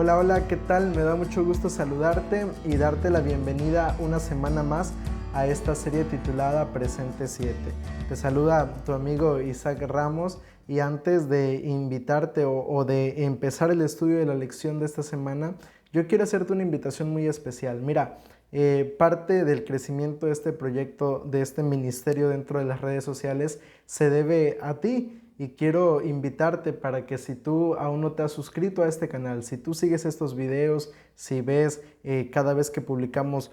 Hola, hola, ¿qué tal? Me da mucho gusto saludarte y darte la bienvenida una semana más a esta serie titulada Presente 7. Te saluda tu amigo Isaac Ramos y antes de invitarte o de empezar el estudio de la lección de esta semana, yo quiero hacerte una invitación muy especial. Mira, parte del crecimiento de este proyecto, de este ministerio dentro de las redes sociales, se debe a ti. Y quiero invitarte para que si tú aún no te has suscrito a este canal, si tú sigues estos videos, si ves cada vez que publicamos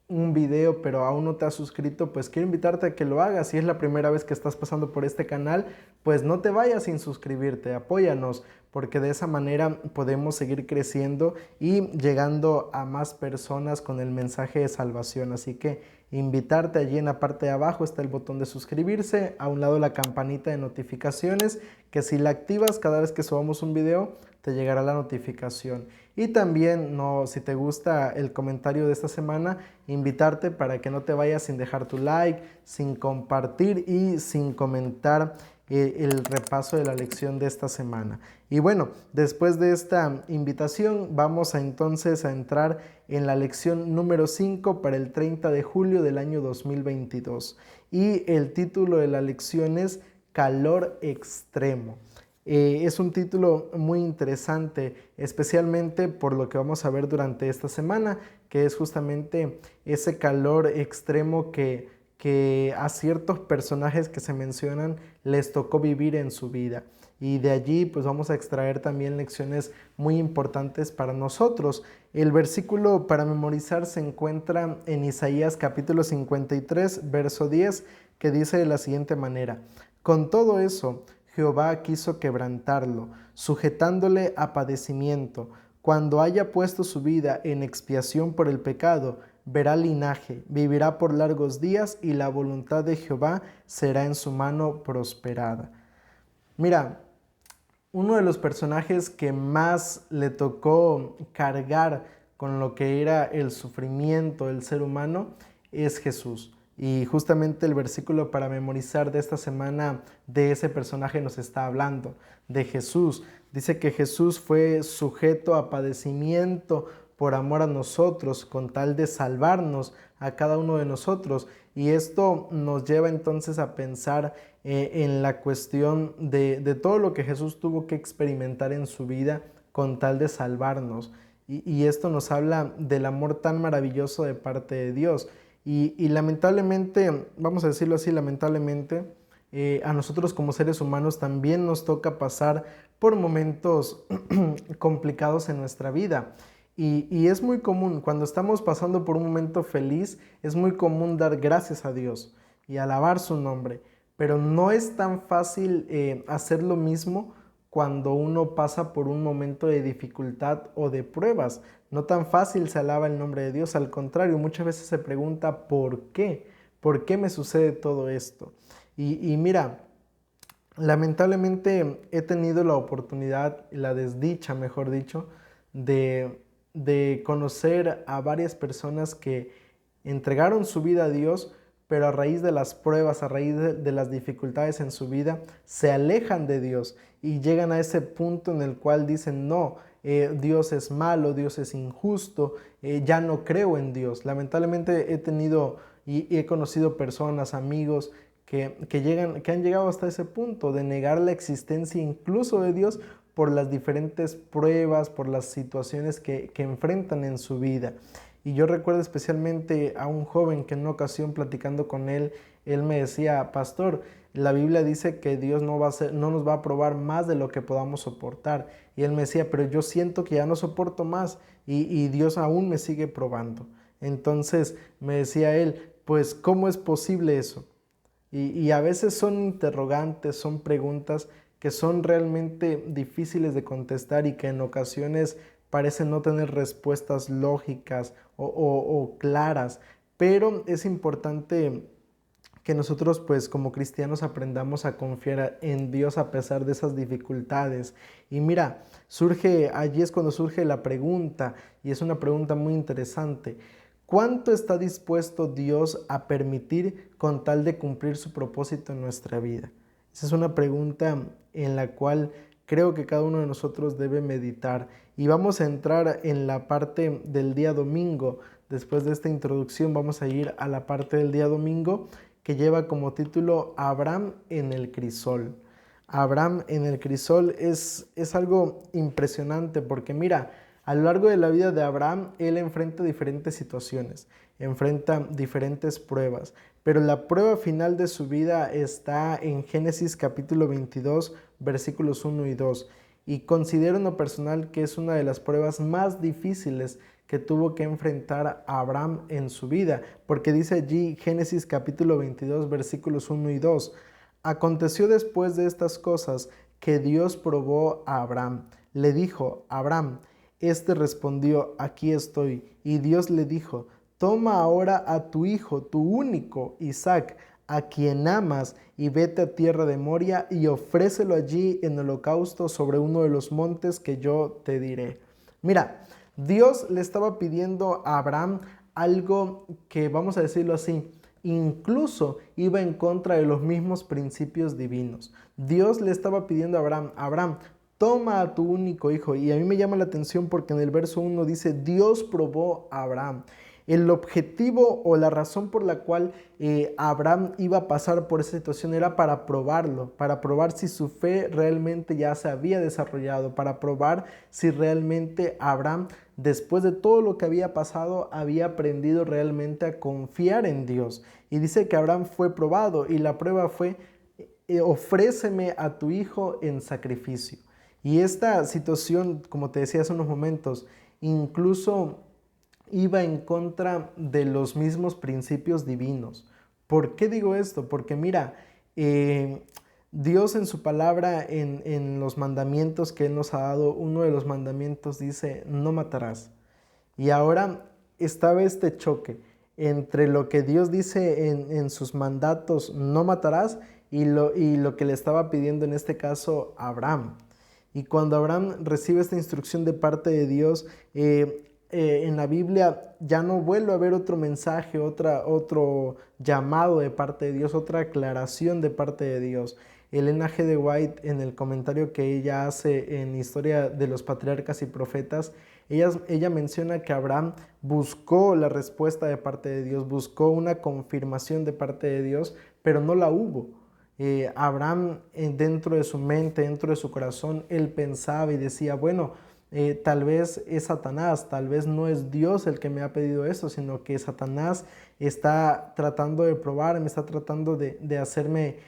un video pero aún no te has suscrito, pues quiero invitarte a que lo hagas. Si es la primera vez que estás pasando por este canal, pues no te vayas sin suscribirte, apóyanos, porque de esa manera podemos seguir creciendo y llegando a más personas con el mensaje de salvación. Así que invitarte, allí en la parte de abajo está el botón de suscribirse, a un lado la campanita de notificaciones, que si la activas cada vez que subamos un video, te llegará la notificación. Y también, si te gusta el comentario de esta semana, invitarte para que no te vayas sin dejar tu like, sin compartir y sin comentar el repaso de la lección de esta semana. Y bueno, después de esta invitación vamos entonces a entrar en la lección número 5 para el 30 de julio del año 2022. Y el título de la lección es Calor Extremo. Es un título muy interesante, especialmente por lo que vamos a ver durante esta semana, que es justamente ese calor extremo que a ciertos personajes que se mencionan les tocó vivir en su vida. Y de allí pues vamos a extraer también lecciones muy importantes para nosotros. El versículo para memorizar se encuentra en Isaías capítulo 53, verso 10, que dice de la siguiente manera: con todo eso, Jehová quiso quebrantarlo, sujetándole a padecimiento. Cuando haya puesto su vida en expiación por el pecado, verá linaje, vivirá por largos días y la voluntad de Jehová será en su mano prosperada. Mira, uno de los personajes que más le tocó cargar con lo que era el sufrimiento del ser humano es Jesús. Y justamente el versículo para memorizar de esta semana de ese personaje nos está hablando, de Jesús. Dice que Jesús fue sujeto a padecimiento por amor a nosotros, con tal de salvarnos a cada uno de nosotros. Y esto nos lleva entonces a pensar en la cuestión de todo lo que Jesús tuvo que experimentar en su vida con tal de salvarnos. Y esto nos habla del amor tan maravilloso de parte de Dios. Y lamentablemente, vamos a decirlo así, lamentablemente, a nosotros como seres humanos también nos toca pasar por momentos complicados en nuestra vida. Y es muy común, cuando estamos pasando por un momento feliz, es muy común dar gracias a Dios y alabar su nombre. Pero no es tan fácil hacer lo mismo cuando uno pasa por un momento de dificultad o de pruebas. No tan fácil se alaba el nombre de Dios, al contrario, muchas veces se pregunta ¿por qué? ¿Por qué me sucede todo esto? Y mira, lamentablemente he tenido la oportunidad, la desdicha, mejor dicho, de conocer a varias personas que entregaron su vida a Dios, pero a raíz de las pruebas, a raíz de las dificultades en su vida, se alejan de Dios y llegan a ese punto en el cual dicen, no, Dios es malo, Dios es injusto, ya no creo en Dios. Lamentablemente he tenido y he conocido personas, amigos, que han llegado hasta ese punto de negar la existencia incluso de Dios por las diferentes pruebas, por las situaciones que enfrentan en su vida. Y yo recuerdo especialmente a un joven que en una ocasión platicando con él, él me decía, pastor, la Biblia dice que Dios no nos va a probar más de lo que podamos soportar. Y él me decía, pero yo siento que ya no soporto más y Dios aún me sigue probando. Entonces me decía él, pues ¿cómo es posible eso? Y a veces son interrogantes, son preguntas que son realmente difíciles de contestar y que en ocasiones parecen no tener respuestas lógicas o claras, pero es importante que nosotros pues como cristianos aprendamos a confiar en Dios a pesar de esas dificultades. Y mira, allí es cuando surge la pregunta, y es una pregunta muy interesante. ¿Cuánto está dispuesto Dios a permitir con tal de cumplir su propósito en nuestra vida? Esa es una pregunta en la cual creo que cada uno de nosotros debe meditar. Y vamos a entrar en la parte del día domingo. Después de esta introducción vamos a ir a la parte del día domingo que lleva como título Abraham en el crisol. Abraham en el crisol es algo impresionante porque mira, a lo largo de la vida de Abraham, él enfrenta diferentes situaciones, enfrenta diferentes pruebas, pero la prueba final de su vida está en Génesis capítulo 22, versículos 1 y 2. Y considero en lo personal que es una de las pruebas más difíciles que tuvo que enfrentar a Abraham en su vida, porque dice allí Génesis capítulo 22, versículos 1 y 2. Aconteció después de estas cosas que Dios probó a Abraham. Le dijo, Abraham, este respondió, aquí estoy. Y Dios le dijo, toma ahora a tu hijo, tu único, Isaac, a quien amas, y vete a tierra de Moria y ofrécelo allí en holocausto sobre uno de los montes que yo te diré. Mira, Dios le estaba pidiendo a Abraham algo que, vamos a decirlo así, incluso iba en contra de los mismos principios divinos. Dios le estaba pidiendo a Abraham, Abraham, toma a tu único hijo. Y a mí me llama la atención porque en el verso 1 dice, Dios probó a Abraham. El objetivo o la razón por la cual Abraham iba a pasar por esa situación era para probarlo, para probar si su fe realmente ya se había desarrollado, para probar si realmente Abraham, después de todo lo que había pasado, había aprendido realmente a confiar en Dios. Y dice que Abraham fue probado y la prueba fue, ofréceme a tu hijo en sacrificio. Y esta situación, como te decía hace unos momentos, incluso iba en contra de los mismos principios divinos. ¿Por qué digo esto? Porque mira, Dios en su palabra, en los mandamientos que Él nos ha dado, uno de los mandamientos dice, no matarás. Y ahora estaba este choque entre lo que Dios dice en sus mandatos, no matarás, y lo que le estaba pidiendo en este caso a Abraham. Y cuando Abraham recibe esta instrucción de parte de Dios, en la Biblia ya no vuelve a haber otro mensaje, otro llamado de parte de Dios, otra aclaración de parte de Dios. Elena G. de White, en el comentario que ella hace en Historia de los Patriarcas y Profetas, ella menciona que Abraham buscó la respuesta de parte de Dios, buscó una confirmación de parte de Dios, pero no la hubo. Abraham, dentro de su mente, dentro de su corazón, él pensaba y decía, bueno, tal vez es Satanás, tal vez no es Dios el que me ha pedido eso, sino que Satanás está tratando de probarme, está tratando de hacerme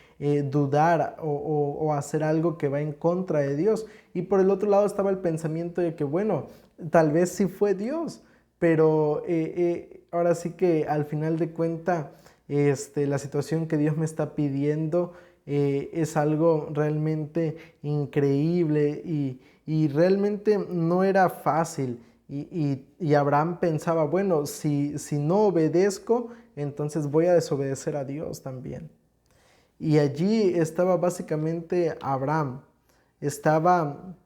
dudar o hacer algo que va en contra de Dios. Y por el otro lado estaba el pensamiento de que, bueno, tal vez sí fue Dios, pero ahora sí que al final de cuentas, la situación que Dios me está pidiendo es algo realmente increíble y realmente no era fácil. Y Abraham pensaba, bueno, si no obedezco, entonces voy a desobedecer a Dios también. Y allí estaba básicamente Abraham. Estaba,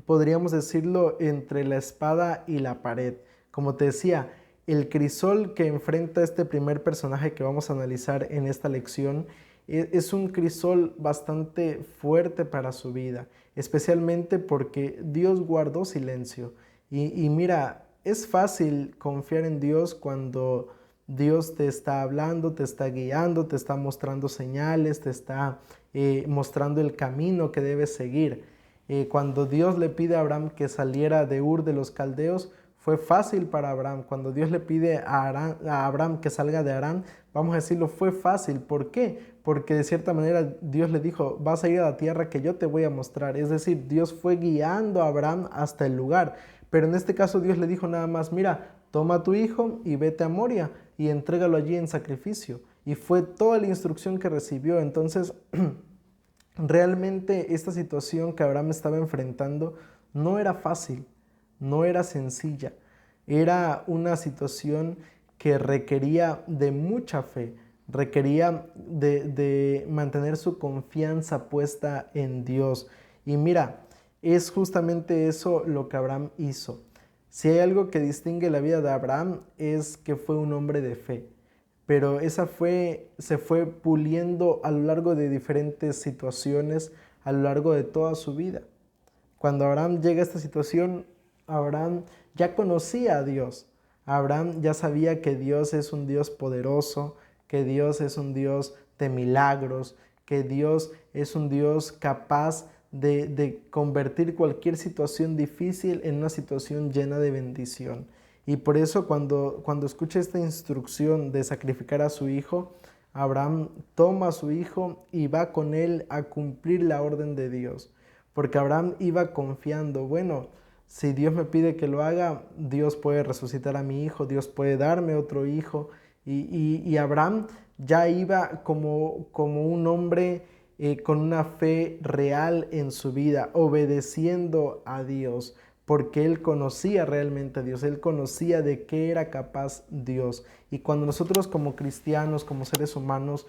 podríamos decirlo, entre la espada y la pared. Como te decía, el crisol que enfrenta este primer personaje que vamos a analizar en esta lección es un crisol bastante fuerte para su vida, especialmente porque Dios guardó silencio. Y mira, es fácil confiar en Dios cuando Dios te está hablando, te está guiando, te está mostrando señales, te está mostrando el camino que debes seguir. Cuando Dios le pide a Abraham que saliera de Ur de los Caldeos, fue fácil para Abraham. Cuando Dios le pide a Abraham que salga de Harán, vamos a decirlo, fue fácil. ¿Por qué? Porque de cierta manera Dios le dijo, vas a ir a la tierra que yo te voy a mostrar. Es decir, Dios fue guiando a Abraham hasta el lugar. Pero en este caso Dios le dijo nada más, mira, toma a tu hijo y vete a Moria y entrégalo allí en sacrificio. Y fue toda la instrucción que recibió. Entonces, realmente esta situación que Abraham estaba enfrentando no era fácil, no era sencilla. Era una situación que requería de mucha fe, requería de mantener su confianza puesta en Dios. Y mira, es justamente eso lo que Abraham hizo. Si hay algo que distingue la vida de Abraham es que fue un hombre de fe, pero esa fe se fue puliendo a lo largo de diferentes situaciones, a lo largo de toda su vida. Cuando Abraham llega a esta situación, Abraham ya conocía a Dios. Abraham ya sabía que Dios es un Dios poderoso, que Dios es un Dios de milagros, que Dios es un Dios capaz de convertir cualquier situación difícil en una situación llena de bendición. Y por eso cuando escucha esta instrucción de sacrificar a su hijo, Abraham toma a su hijo y va con él a cumplir la orden de Dios. Porque Abraham iba confiando, bueno, si Dios me pide que lo haga, Dios puede resucitar a mi hijo, Dios puede darme otro hijo. Y Abraham ya iba como un hombre con una fe real en su vida, obedeciendo a Dios, porque él conocía realmente a Dios, él conocía de qué era capaz Dios. Y cuando nosotros como cristianos, como seres humanos,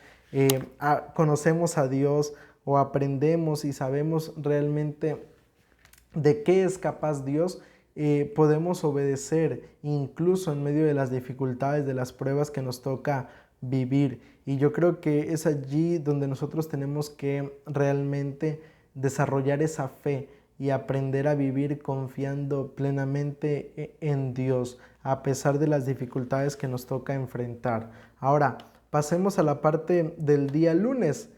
conocemos a Dios o aprendemos y sabemos realmente de qué es capaz Dios, podemos obedecer incluso en medio de las dificultades, de las pruebas que nos toca vivir. Y yo creo que es allí donde nosotros tenemos que realmente desarrollar esa fe y aprender a vivir confiando plenamente en Dios, a pesar de las dificultades que nos toca enfrentar. Ahora, pasemos a la parte del día lunes,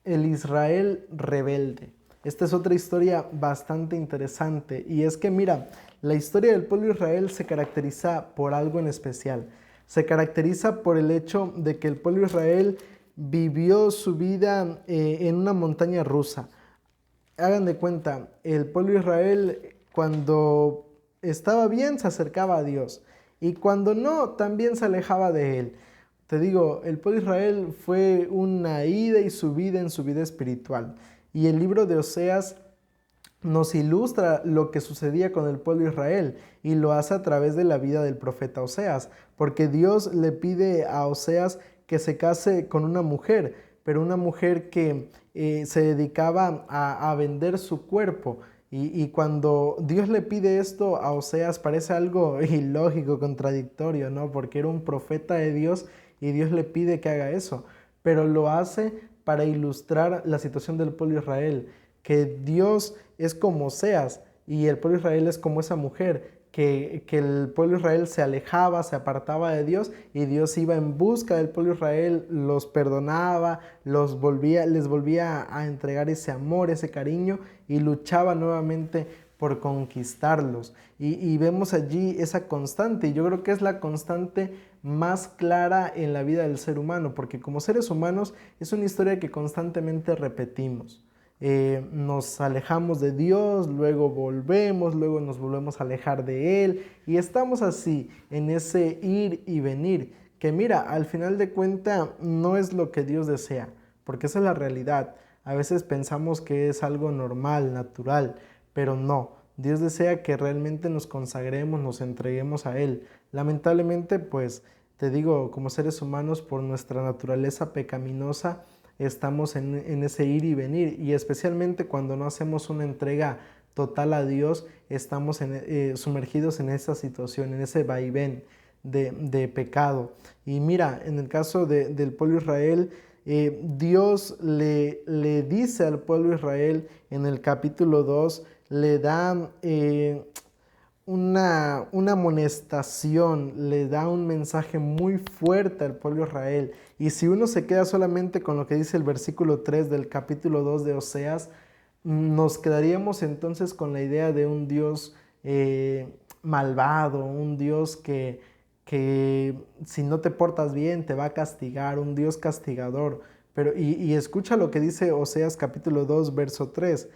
el Israel rebelde. Esta es otra historia bastante interesante, y es que mira, la historia del pueblo de Israel se caracteriza por algo en especial. Se caracteriza por el hecho de que el pueblo de Israel vivió su vida en una montaña rusa. Hagan de cuenta, el pueblo de Israel cuando estaba bien se acercaba a Dios y cuando no, también se alejaba de él. Te digo, el pueblo de Israel fue una ida y subida en su vida espiritual. Y el libro de Oseas nos ilustra lo que sucedía con el pueblo de Israel y lo hace a través de la vida del profeta Oseas, porque Dios le pide a Oseas que se case con una mujer, pero una mujer que se dedicaba a vender su cuerpo. Y cuando Dios le pide esto a Oseas parece algo ilógico, contradictorio, ¿no? Porque era un profeta de Dios y Dios le pide que haga eso, pero lo hace para ilustrar la situación del pueblo de Israel, que Dios es como Oseas y el pueblo de Israel es como esa mujer, que el pueblo de Israel se alejaba, se apartaba de Dios y Dios iba en busca del pueblo de Israel, los perdonaba, les volvía a entregar ese amor, ese cariño y luchaba nuevamente por conquistarlos. Y vemos allí esa constante, y yo creo que es la constante más clara en la vida del ser humano, porque como seres humanos es una historia que constantemente repetimos. Nos alejamos de Dios, luego volvemos, luego nos volvemos a alejar de Él y estamos así en ese ir y venir, que mira, al final de cuentas no es lo que Dios desea, porque esa es la realidad. A veces pensamos que es algo normal, natural, pero no. Dios desea que realmente nos consagremos, nos entreguemos a Él. Lamentablemente, pues te digo, como seres humanos, por nuestra naturaleza pecaminosa, estamos en ese ir y venir, y especialmente cuando no hacemos una entrega total a Dios, estamos sumergidos en esa situación, en ese vaivén de pecado. Y mira, en el caso del pueblo de Israel, Dios le dice al pueblo de Israel en el capítulo 2, le da una amonestación, le da un mensaje muy fuerte al pueblo de Israel. Y si uno se queda solamente con lo que dice el versículo 3 del capítulo 2 de Oseas, nos quedaríamos entonces con la idea de un Dios malvado, un Dios que si no te portas bien te va a castigar, un Dios castigador. Pero, y escucha lo que dice Oseas capítulo 2, verso 3.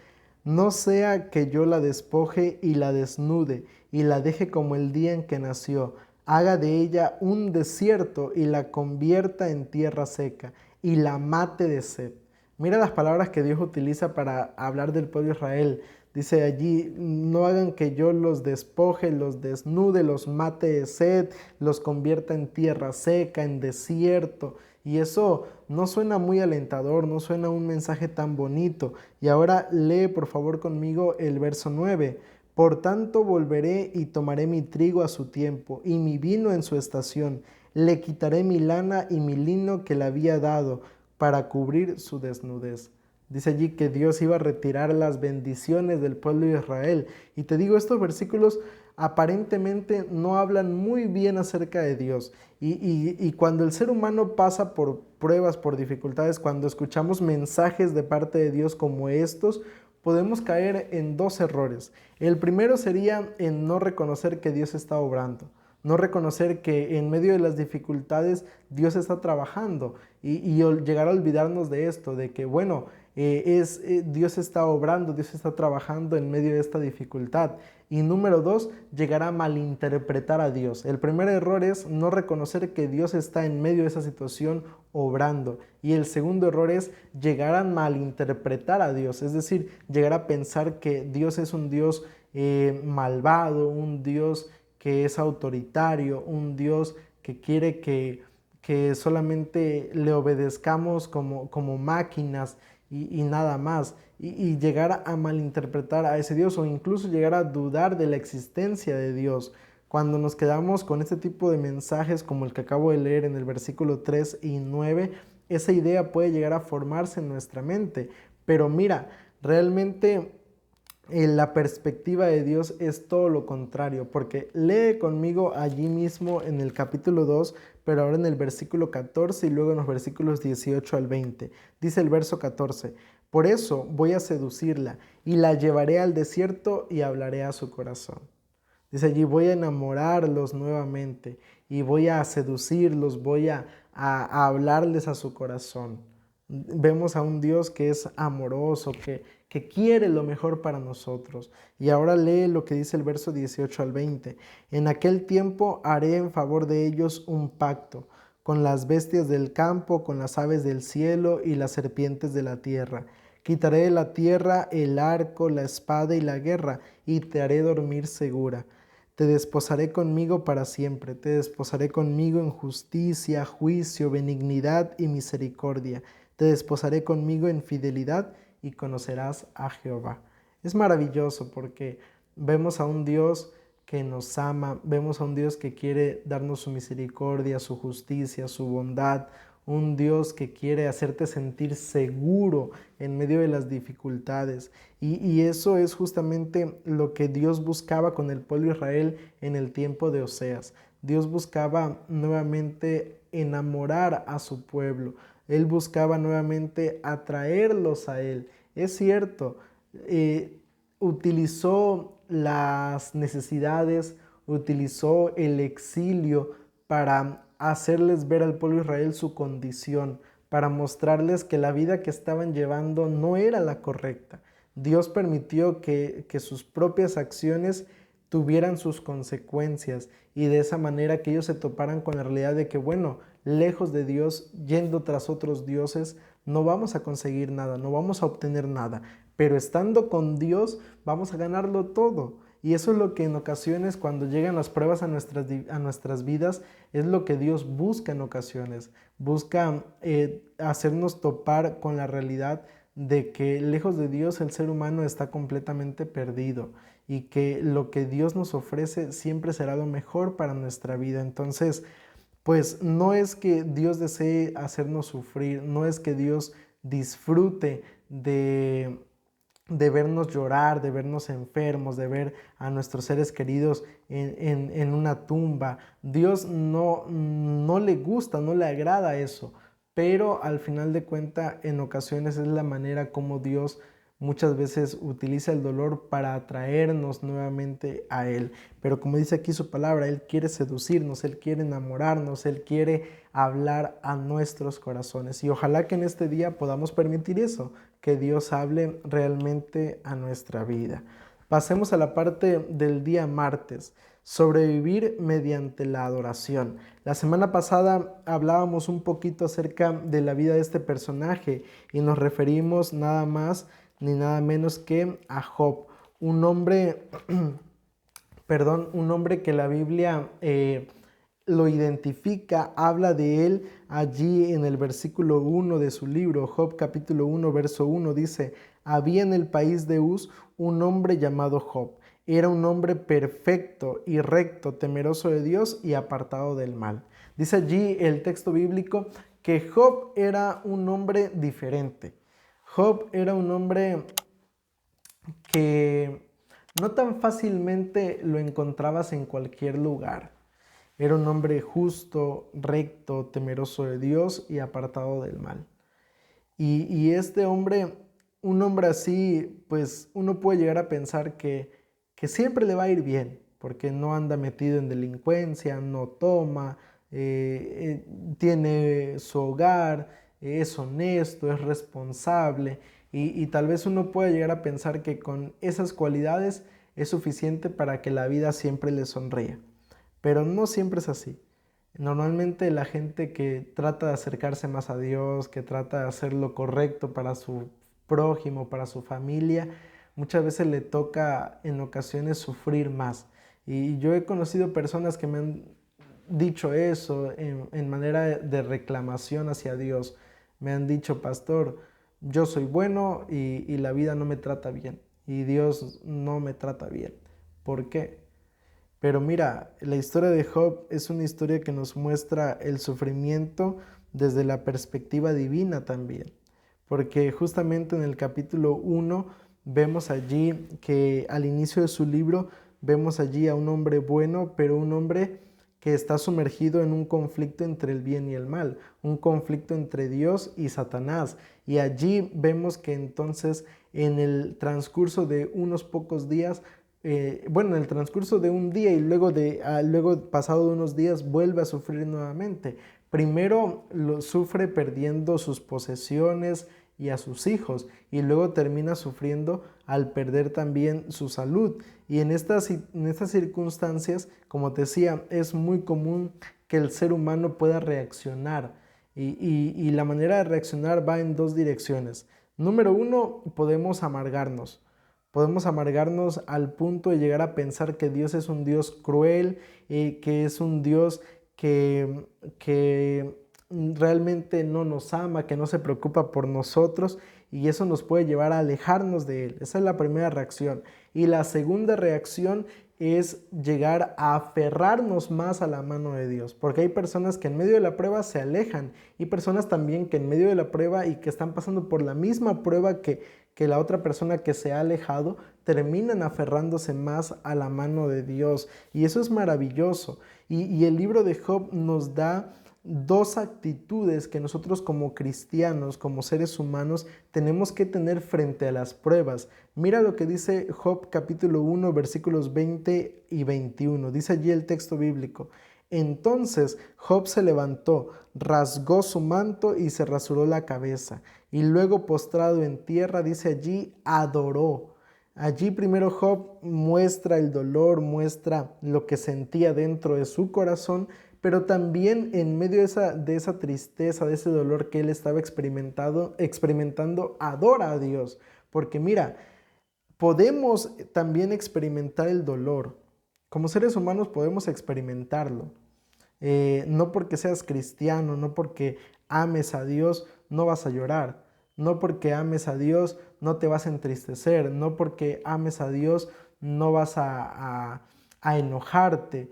No sea que yo la despoje y la desnude y la deje como el día en que nació, haga de ella un desierto y la convierta en tierra seca y la mate de sed. Mira las palabras que Dios utiliza para hablar del pueblo de Israel. Dice allí, no hagan que yo los despoje, los desnude, los mate de sed, los convierta en tierra seca, en desierto. Y eso no suena muy alentador, no suena un mensaje tan bonito. Y ahora lee por favor conmigo el verso 9. Por tanto volveré y tomaré mi trigo a su tiempo y mi vino en su estación. Le quitaré mi lana y mi lino que le había dado para cubrir su desnudez. Dice allí que Dios iba a retirar las bendiciones del pueblo de Israel. Y te digo, estos versículos aparentemente no hablan muy bien acerca de Dios. Y cuando el ser humano pasa por pruebas, por dificultades, cuando escuchamos mensajes de parte de Dios como estos, podemos caer en dos errores. El primero sería en no reconocer que Dios está obrando, no reconocer que en medio de las dificultades Dios está trabajando y llegar a olvidarnos de esto, de que bueno, Dios está obrando, Dios está trabajando en medio de esta dificultad. Y número dos, llegar a malinterpretar a Dios. El primer error es no reconocer que Dios está en medio de esa situación obrando. Y el segundo error es llegar a malinterpretar a Dios, es decir, llegar a pensar que Dios es un Dios malvado, un Dios que es autoritario, un Dios que quiere que solamente le obedezcamos como máquinas y nada más. Y llegar a malinterpretar a ese Dios o incluso llegar a dudar de la existencia de Dios. Cuando nos quedamos con este tipo de mensajes como el que acabo de leer en el versículo 3 y 9, esa idea puede llegar a formarse en nuestra mente. Pero mira, realmente la perspectiva de Dios es todo lo contrario, porque lee conmigo allí mismo en el capítulo 2, pero ahora en el versículo 14 y luego en los versículos 18 al 20. Dice el verso 14, por eso voy a seducirla y la llevaré al desierto y hablaré a su corazón. Dice allí, voy a enamorarlos nuevamente y voy a seducirlos, voy a hablarles a su corazón. Vemos a un Dios que es amoroso, que quiere lo mejor para nosotros. Y ahora lee lo que dice el verso 18 al 20. En aquel tiempo haré en favor de ellos un pacto con las bestias del campo, con las aves del cielo y las serpientes de la tierra. Quitaré de la tierra el arco, la espada y la guerra, y te haré dormir segura. Te desposaré conmigo para siempre, te desposaré conmigo en justicia, juicio, benignidad y misericordia. Te desposaré conmigo en fidelidad y conocerás a Jehová. Es maravilloso porque vemos a un Dios que nos ama, vemos a un Dios que quiere darnos su misericordia, su justicia, su bondad, un Dios que quiere hacerte sentir seguro en medio de las dificultades. Y eso es justamente lo que Dios buscaba con el pueblo de Israel en el tiempo de Oseas. Dios buscaba nuevamente enamorar a su pueblo. Él buscaba nuevamente atraerlos a Él. Es cierto, utilizó las necesidades, utilizó el exilio para hacerles ver al pueblo de Israel su condición, para mostrarles que la vida que estaban llevando no era la correcta. Dios permitió que sus propias acciones tuvieran sus consecuencias y de esa manera que ellos se toparan con la realidad de que, bueno, lejos de Dios, yendo tras otros dioses, no vamos a conseguir nada, no vamos a obtener nada, pero estando con Dios vamos a ganarlo todo. Y eso es lo que en ocasiones cuando llegan las pruebas a nuestras vidas, es lo que Dios busca en ocasiones. Busca hacernos topar con la realidad de que lejos de Dios el ser humano está completamente perdido y que lo que Dios nos ofrece siempre será lo mejor para nuestra vida. Entonces, pues no es que Dios desee hacernos sufrir, no es que Dios disfrute de vernos llorar, de vernos enfermos, de ver a nuestros seres queridos en una tumba. Dios no le gusta, no le agrada eso, pero al final de cuentas en ocasiones es la manera como Dios muchas veces utiliza el dolor para atraernos nuevamente a Él. Pero como dice aquí su palabra, Él quiere seducirnos, Él quiere enamorarnos, Él quiere hablar a nuestros corazones. Y ojalá que en este día podamos permitir eso, que Dios hable realmente a nuestra vida. Pasemos a la parte del día martes, sobrevivir mediante la adoración. La semana pasada hablábamos un poquito acerca de la vida de este personaje y nos referimos nada más ni nada menos que a Job, un hombre, un hombre que la Biblia lo identifica, habla de él allí en el versículo 1 de su libro, Job capítulo 1, verso 1, dice, había en el país de Uz un hombre llamado Job. Era un hombre perfecto y recto, temeroso de Dios y apartado del mal. Dice allí el texto bíblico que Job era un hombre diferente. Job era un hombre que no tan fácilmente lo encontrabas en cualquier lugar. Era un hombre justo, recto, temeroso de Dios y apartado del mal. Y este hombre, un hombre así, pues uno puede llegar a pensar que siempre le va a ir bien, porque no anda metido en delincuencia, no toma, tiene su hogar, es honesto, es responsable, y tal vez uno pueda llegar a pensar que con esas cualidades es suficiente para que la vida siempre le sonría. Pero no siempre es así. Normalmente la gente que trata de acercarse más a Dios, que trata de hacer lo correcto para su prójimo, para su familia, muchas veces le toca en ocasiones sufrir más. Y yo he conocido personas que me han dicho eso en manera de reclamación hacia Dios. Me han dicho, pastor, yo soy bueno y la vida no me trata bien. Y Dios no me trata bien. ¿Por qué? Pero mira, la historia de Job es una historia que nos muestra el sufrimiento desde la perspectiva divina también. Porque justamente en el capítulo 1 vemos allí que al inicio de su libro vemos allí a un hombre bueno, pero un hombre que está sumergido en un conflicto entre el bien y el mal, un conflicto entre Dios y Satanás. Y allí vemos que entonces en el transcurso de unos pocos días, en el transcurso de un día y luego pasado de unos días vuelve a sufrir nuevamente. Primero lo sufre perdiendo sus posesiones y a sus hijos, y luego termina sufriendo al perder también su salud. Y en estas circunstancias, como te decía, es muy común que el ser humano pueda reaccionar. Y la manera de reaccionar va en dos direcciones. Número uno, podemos amargarnos. Podemos amargarnos al punto de llegar a pensar que Dios es un Dios cruel, que es un Dios que realmente no nos ama, que no se preocupa por nosotros, y eso nos puede llevar a alejarnos de Él. Esa es la primera reacción. Y la segunda reacción es llegar a aferrarnos más a la mano de Dios, porque hay personas que en medio de la prueba se alejan, y personas también que en medio de la prueba y que están pasando por la misma prueba que la otra persona que se ha alejado, terminan aferrándose más a la mano de Dios, y eso es maravilloso. Y el libro de Job nos da dos actitudes que nosotros como cristianos, como seres humanos, tenemos que tener frente a las pruebas. Mira lo que dice Job capítulo 1 versículos 20 y 21. Dice allí el texto bíblico: entonces Job se levantó, rasgó su manto y se rasuró la cabeza, y luego postrado en tierra, dice allí, adoró. Allí primero Job muestra el dolor, muestra lo que sentía dentro de su corazón, pero también en medio de esa tristeza, de ese dolor que él estaba experimentando, adora a Dios. Porque mira, podemos también experimentar el dolor. Como seres humanos podemos experimentarlo. No porque seas cristiano, no porque ames a Dios, no vas a llorar. No porque ames a Dios, no te vas a entristecer. No porque ames a Dios, no vas a enojarte.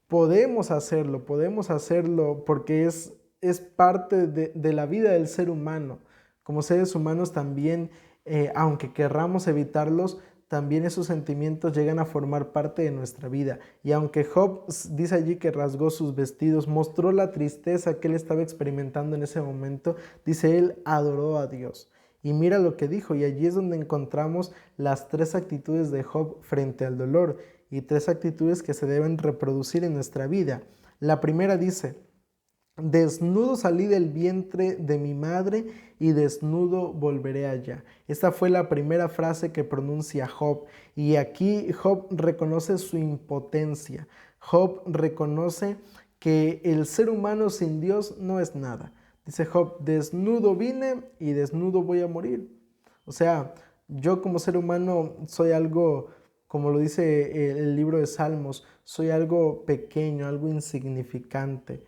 Podemos hacerlo porque es parte de la vida del ser humano. Como seres humanos también, aunque querramos evitarlos, también esos sentimientos llegan a formar parte de nuestra vida. Y aunque Job dice allí que rasgó sus vestidos, mostró la tristeza que él estaba experimentando en ese momento, dice él adoró a Dios. Y mira lo que dijo, y allí es donde encontramos las tres actitudes de Job frente al dolor, y tres actitudes que se deben reproducir en nuestra vida. La primera dice: desnudo salí del vientre de mi madre y desnudo volveré allá. Esta fue la primera frase que pronuncia Job, y aquí Job reconoce su impotencia. Job reconoce que el ser humano sin Dios no es nada. Dice Job: desnudo vine y desnudo voy a morir. O sea, yo como ser humano soy algo, como lo dice el libro de Salmos, soy algo pequeño, algo insignificante.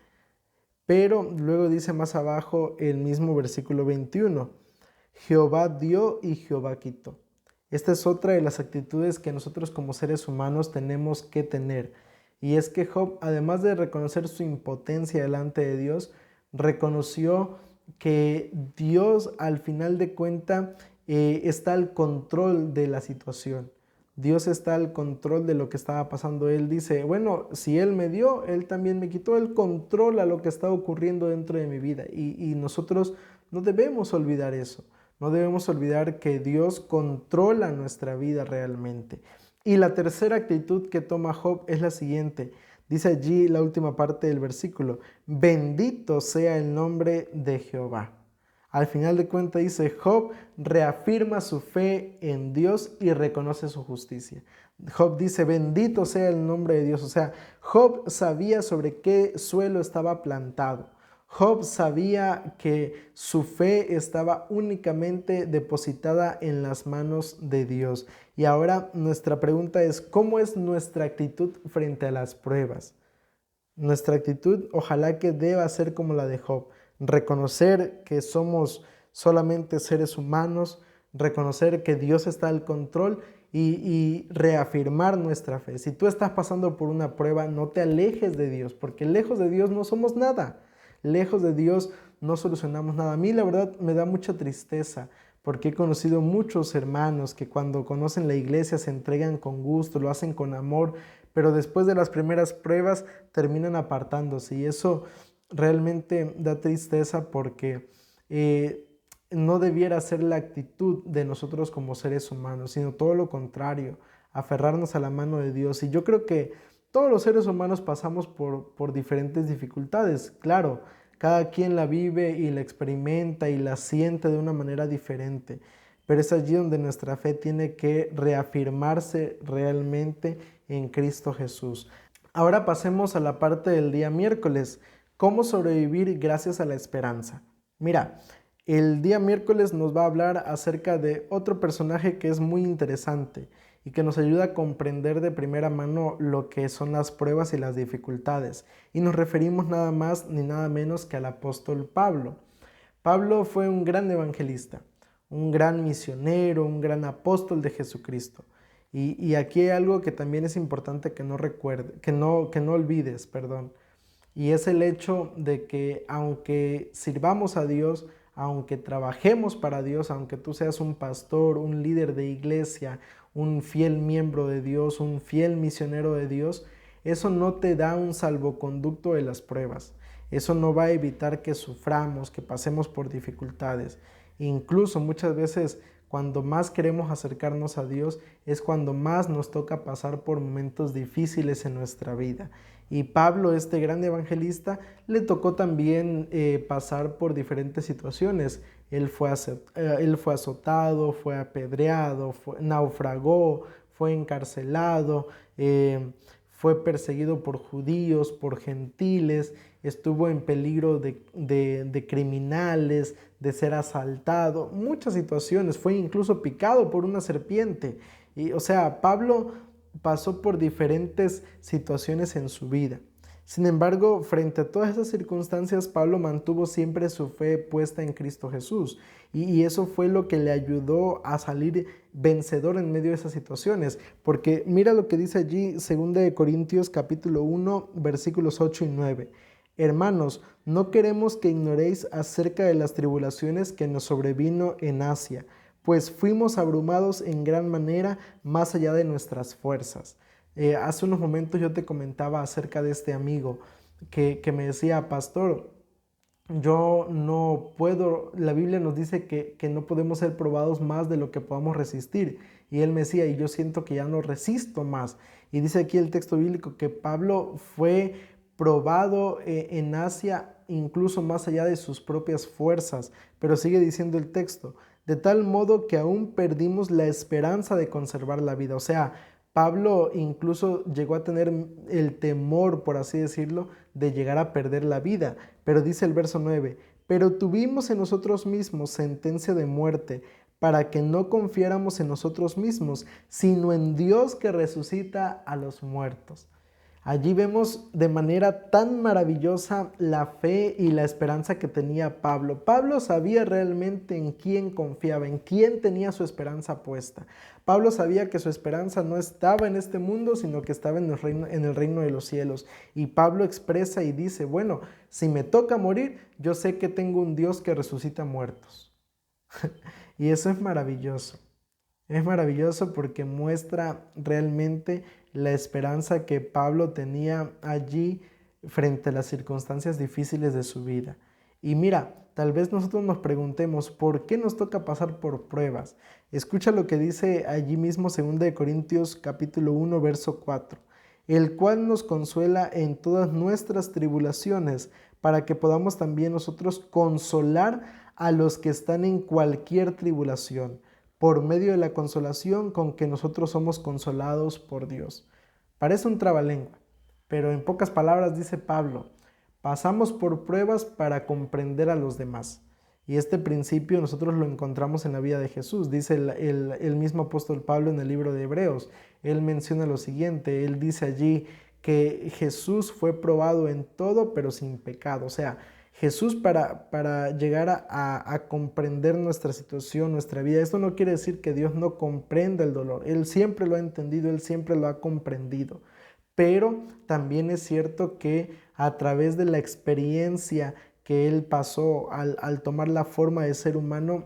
Pero luego dice más abajo el mismo versículo 21, Jehová dio y Jehová quitó. Esta es otra de las actitudes que nosotros como seres humanos tenemos que tener. Y es que Job, además de reconocer su impotencia delante de Dios, reconoció que Dios al final de cuentas está al control de la situación. Dios está al control de lo que estaba pasando. Él dice, bueno, si Él me dio, Él también me quitó. Él controla lo que está ocurriendo dentro de mi vida. Y nosotros no debemos olvidar eso. No debemos olvidar que Dios controla nuestra vida realmente. Y la tercera actitud que toma Job es la siguiente. Dice allí la última parte del versículo, bendito sea el nombre de Jehová. Al final de cuentas dice, Job reafirma su fe en Dios y reconoce su justicia. Job dice, bendito sea el nombre de Dios. O sea, Job sabía sobre qué suelo estaba plantado. Job sabía que su fe estaba únicamente depositada en las manos de Dios. Y ahora nuestra pregunta es, ¿cómo es nuestra actitud frente a las pruebas? Nuestra actitud ojalá que deba ser como la de Job, reconocer que somos solamente seres humanos, reconocer que Dios está al control y reafirmar nuestra fe. Si tú estás pasando por una prueba, no te alejes de Dios, porque lejos de Dios no somos nada. Lejos de Dios no solucionamos nada. A mí la verdad me da mucha tristeza porque he conocido muchos hermanos que cuando conocen la iglesia se entregan con gusto, lo hacen con amor, pero después de las primeras pruebas terminan apartándose y eso realmente da tristeza porque no debiera ser la actitud de nosotros como seres humanos, sino todo lo contrario, aferrarnos a la mano de Dios. Y yo creo que todos los seres humanos pasamos por diferentes dificultades, claro, cada quien la vive y la experimenta y la siente de una manera diferente, pero es allí donde nuestra fe tiene que reafirmarse realmente en Cristo Jesús. Ahora pasemos a la parte del día miércoles, ¿cómo sobrevivir gracias a la esperanza? Mira, el día miércoles nos va a hablar acerca de otro personaje que es muy interesante y que nos ayuda a comprender de primera mano lo que son las pruebas y las dificultades. Y nos referimos nada más ni nada menos que al apóstol Pablo. Pablo fue un gran evangelista, un gran misionero, un gran apóstol de Jesucristo. Y aquí hay algo que también es importante que no olvides, perdón. Y es el hecho de que aunque sirvamos a Dios, aunque trabajemos para Dios, aunque tú seas un pastor, un líder de iglesia, un fiel miembro de Dios, un fiel misionero de Dios, eso no te da un salvoconducto de las pruebas. Eso no va a evitar que suframos, que pasemos por dificultades. Incluso muchas veces cuando más queremos acercarnos a Dios es cuando más nos toca pasar por momentos difíciles en nuestra vida. Y Pablo, este gran evangelista, le tocó también pasar por diferentes situaciones. Él fue azotado, fue apedreado, naufragó, fue encarcelado, fue perseguido por judíos, por gentiles, estuvo en peligro de criminales, de ser asaltado, muchas situaciones, fue incluso picado por una serpiente. Y, o sea, Pablo pasó por diferentes situaciones en su vida. Sin embargo, frente a todas esas circunstancias, Pablo mantuvo siempre su fe puesta en Cristo Jesús. Y eso fue lo que le ayudó a salir vencedor en medio de esas situaciones. Porque mira lo que dice allí 2 Corintios capítulo 1, versículos 8 y 9. Hermanos, no queremos que ignoréis acerca de las tribulaciones que nos sobrevino en Asia, pues fuimos abrumados en gran manera más allá de nuestras fuerzas. Hace unos momentos yo te comentaba acerca de este amigo que me decía, pastor, yo no puedo, la Biblia nos dice que no podemos ser probados más de lo que podamos resistir. Y él me decía, y yo siento que ya no resisto más. Y dice aquí el texto bíblico que Pablo fue probado en Asia incluso más allá de sus propias fuerzas. Pero sigue diciendo el texto, de tal modo que aún perdimos la esperanza de conservar la vida. O sea, Pablo incluso llegó a tener el temor, por así decirlo, de llegar a perder la vida. Pero dice el verso 9, pero tuvimos en nosotros mismos sentencia de muerte, para que no confiáramos en nosotros mismos, sino en Dios que resucita a los muertos. Allí vemos de manera tan maravillosa la fe y la esperanza que tenía Pablo. Pablo sabía realmente en quién confiaba, en quién tenía su esperanza puesta. Pablo sabía que su esperanza no estaba en este mundo, sino que estaba en el reino de los cielos. Y Pablo expresa y dice, bueno, si me toca morir, yo sé que tengo un Dios que resucita muertos. Y eso es maravilloso. Es maravilloso porque muestra realmente la esperanza que Pablo tenía allí frente a las circunstancias difíciles de su vida. Y mira, tal vez nosotros nos preguntemos, ¿por qué nos toca pasar por pruebas? Escucha lo que dice allí mismo 2 Corintios capítulo 1, verso 4, el cual nos consuela en todas nuestras tribulaciones, para que podamos también nosotros consolar a los que están en cualquier tribulación por medio de la consolación con que nosotros somos consolados por Dios. Parece un trabalengua, pero en pocas palabras dice Pablo, pasamos por pruebas para comprender a los demás. Y este principio nosotros lo encontramos en la vida de Jesús. Dice el mismo apóstol Pablo en el libro de Hebreos. Él menciona lo siguiente, él dice allí que Jesús fue probado en todo, pero sin pecado. O sea, Jesús para llegar a comprender nuestra situación, nuestra vida. Esto no quiere decir que Dios no comprenda el dolor. Él siempre lo ha entendido, Él siempre lo ha comprendido. Pero también es cierto que a través de la experiencia que Él pasó al tomar la forma de ser humano,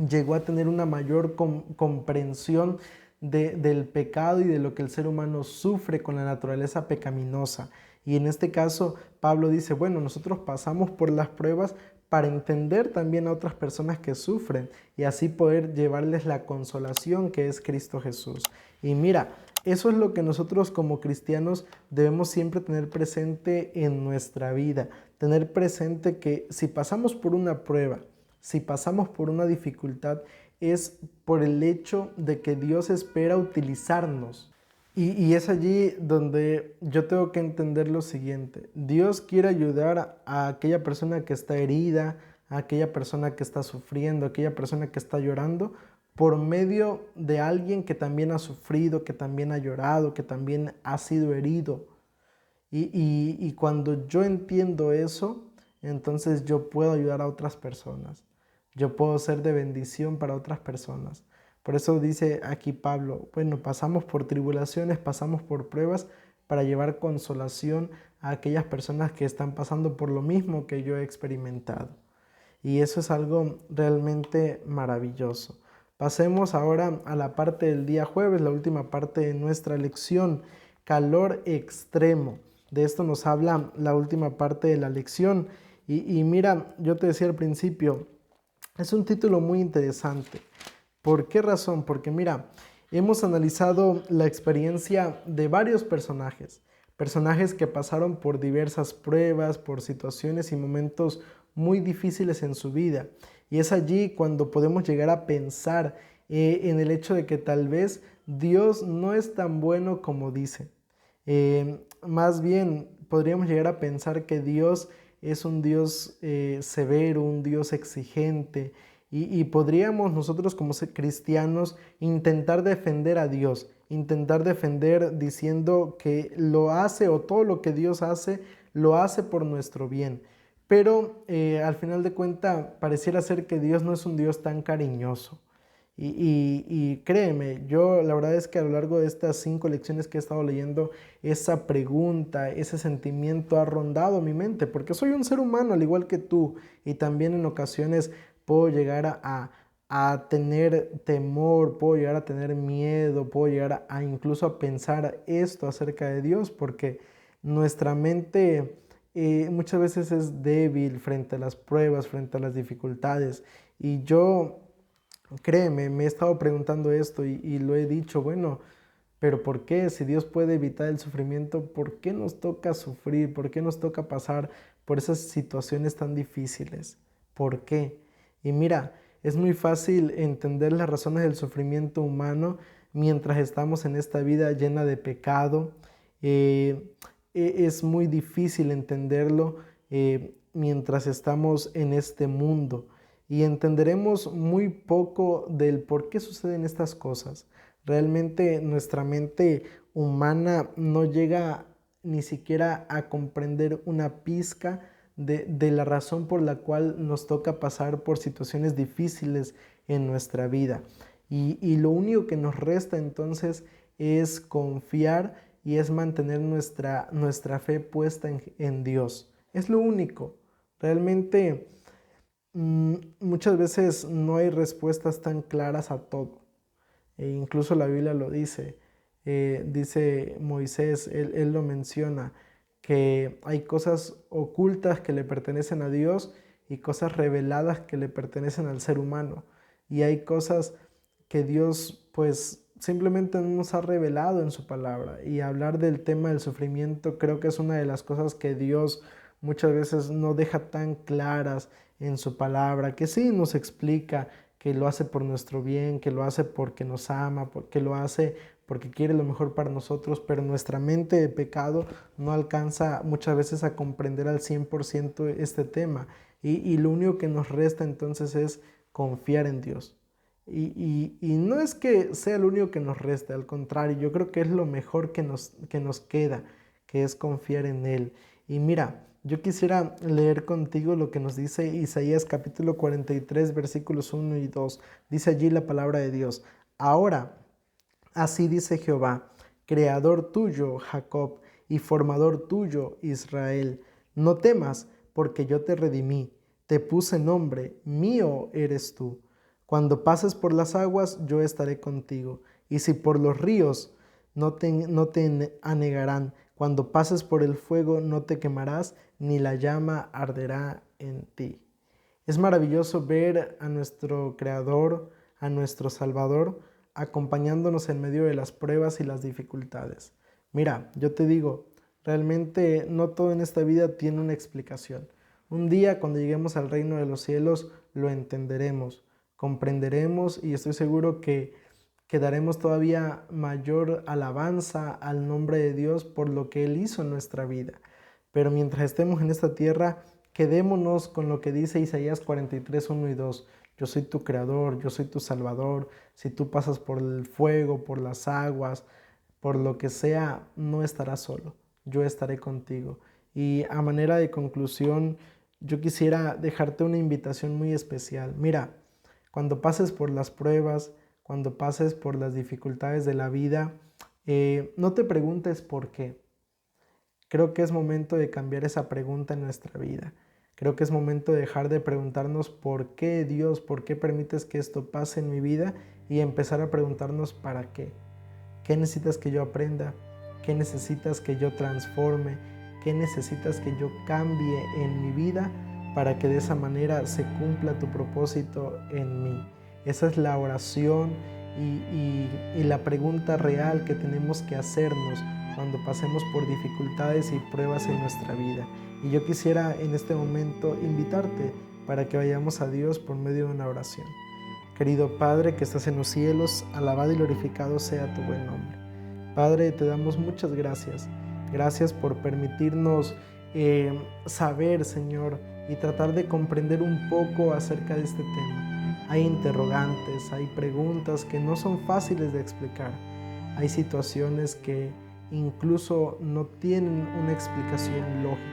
llegó a tener una mayor comprensión del pecado y de lo que el ser humano sufre con la naturaleza pecaminosa. Y en este caso, Pablo dice, bueno, nosotros pasamos por las pruebas para entender también a otras personas que sufren y así poder llevarles la consolación que es Cristo Jesús. Y mira, eso es lo que nosotros como cristianos debemos siempre tener presente en nuestra vida, tener presente que si pasamos por una prueba, si pasamos por una dificultad, es por el hecho de que Dios espera utilizarnos. Y es allí donde yo tengo que entender lo siguiente. Dios quiere ayudar a aquella persona que está herida, a aquella persona que está sufriendo, a aquella persona que está llorando, por medio de alguien que también ha sufrido, que también ha llorado, que también ha sido herido. Y cuando yo entiendo eso, entonces yo puedo ayudar a otras personas. Yo puedo ser de bendición para otras personas. Por eso dice aquí Pablo, bueno, pasamos por tribulaciones, pasamos por pruebas para llevar consolación a aquellas personas que están pasando por lo mismo que yo he experimentado. Y eso es algo realmente maravilloso. Pasemos ahora a la parte del día jueves, la última parte de nuestra lección, calor extremo. De esto nos habla la última parte de la lección. Y mira, yo te decía al principio, es un título muy interesante. ¿Por qué razón? Porque mira, hemos analizado la experiencia de varios personajes. Personajes que pasaron por diversas pruebas, por situaciones y momentos muy difíciles en su vida. Y es allí cuando podemos llegar a pensar en el hecho de que tal vez Dios no es tan bueno como dice. Más bien podríamos llegar a pensar que Dios es un Dios severo, un Dios exigente, y podríamos nosotros como cristianos intentar defender a Dios, intentar defender diciendo que lo hace o todo lo que Dios hace, lo hace por nuestro bien. Pero al final de cuentas pareciera ser que Dios no es un Dios tan cariñoso. Y créeme, yo la verdad es que a lo largo de estas 5 lecciones que he estado leyendo, esa pregunta, ese sentimiento ha rondado mi mente, porque soy un ser humano al igual que tú, y también en ocasiones puedo llegar a tener temor, puedo llegar a tener miedo, puedo llegar a incluso a pensar esto acerca de Dios, porque nuestra mente muchas veces es débil frente a las pruebas, frente a las dificultades, y yo... Créeme, me he estado preguntando esto y lo he dicho, bueno, pero ¿por qué? Si Dios puede evitar el sufrimiento, ¿por qué nos toca sufrir? ¿Por qué nos toca pasar por esas situaciones tan difíciles? ¿Por qué? Y mira, es muy fácil entender las razones del sufrimiento humano mientras estamos en esta vida llena de pecado. Es muy difícil entenderlo mientras estamos en este mundo y entenderemos muy poco del por qué suceden estas cosas. Realmente nuestra mente humana no llega ni siquiera a comprender una pizca de la razón por la cual nos toca pasar por situaciones difíciles en nuestra vida. Y lo único que nos resta entonces es confiar y es mantener nuestra fe puesta en Dios. Es lo único. Realmente muchas veces no hay respuestas tan claras a todo. Incluso la Biblia lo dice. Dice Moisés, él lo menciona, que hay cosas ocultas que le pertenecen a Dios y cosas reveladas que le pertenecen al ser humano. Y hay cosas que Dios pues simplemente no nos ha revelado en su palabra. Y hablar del tema del sufrimiento creo que es una de las cosas que Dios muchas veces no deja tan claras en su palabra, que sí nos explica que lo hace por nuestro bien, que lo hace porque nos ama, que lo hace porque quiere lo mejor para nosotros, pero nuestra mente de pecado no alcanza muchas veces a comprender al 100% este tema. Y lo único que nos resta entonces es confiar en Dios. Y no es que sea lo único que nos resta, al contrario, yo creo que es lo mejor que nos queda, que es confiar en Él. Y mira, yo quisiera leer contigo lo que nos dice Isaías capítulo 43, versículos 1 y 2. Dice allí la palabra de Dios: Ahora, así dice Jehová, creador tuyo, Jacob, y formador tuyo, Israel. No temas, porque yo te redimí, te puse nombre, mío eres tú. Cuando pases por las aguas, yo estaré contigo, y si por los ríos, no te anegarán. Cuando pases por el fuego, no te quemarás, ni la llama arderá en ti. Es maravilloso ver a nuestro Creador, a nuestro Salvador, acompañándonos en medio de las pruebas y las dificultades. Mira, yo te digo, realmente no todo en esta vida tiene una explicación. Un día, cuando lleguemos al reino de los cielos, lo entenderemos, comprenderemos y estoy seguro que daremos todavía mayor alabanza al nombre de Dios por lo que Él hizo en nuestra vida. Pero mientras estemos en esta tierra, quedémonos con lo que dice Isaías 43, 1 y 2. Yo soy tu creador, yo soy tu salvador. Si tú pasas por el fuego, por las aguas, por lo que sea, no estarás solo. Yo estaré contigo. Y a manera de conclusión, yo quisiera dejarte una invitación muy especial. Mira, cuando pases por las pruebas, cuando pases por las dificultades de la vida, no te preguntes por qué. Creo que es momento de cambiar esa pregunta en nuestra vida. Creo que es momento de dejar de preguntarnos por qué Dios, por qué permites que esto pase en mi vida y empezar a preguntarnos para qué. ¿Qué necesitas que yo aprenda? ¿Qué necesitas que yo transforme? ¿Qué necesitas que yo cambie en mi vida para que de esa manera se cumpla tu propósito en mí? Esa es la oración y la pregunta real que tenemos que hacernos cuando pasemos por dificultades y pruebas en nuestra vida. Y yo quisiera en este momento invitarte para que vayamos a Dios por medio de una oración. Querido Padre que estás en los cielos, alabado y glorificado sea tu buen nombre. Padre, te damos muchas gracias. Gracias por permitirnos saber, Señor, y tratar de comprender un poco acerca de este tema. Hay interrogantes, hay preguntas que no son fáciles de explicar. Hay situaciones que incluso no tienen una explicación lógica.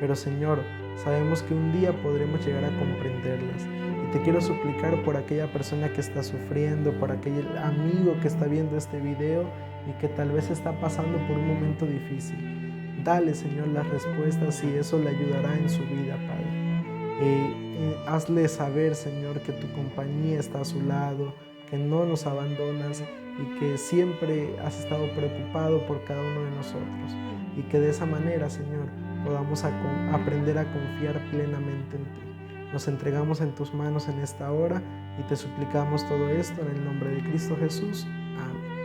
Pero Señor, sabemos que un día podremos llegar a comprenderlas. Y te quiero suplicar por aquella persona que está sufriendo, por aquel amigo que está viendo este video y que tal vez está pasando por un momento difícil. Dale, Señor, las respuestas y eso le ayudará en su vida, Padre. Hazle saber, Señor, que tu compañía está a su lado, que no nos abandonas y que siempre has estado preocupado por cada uno de nosotros. Y que de esa manera, Señor, podamos aprender a confiar plenamente en ti. Nos entregamos en tus manos en esta hora y te suplicamos todo esto en el nombre de Cristo Jesús. Amén.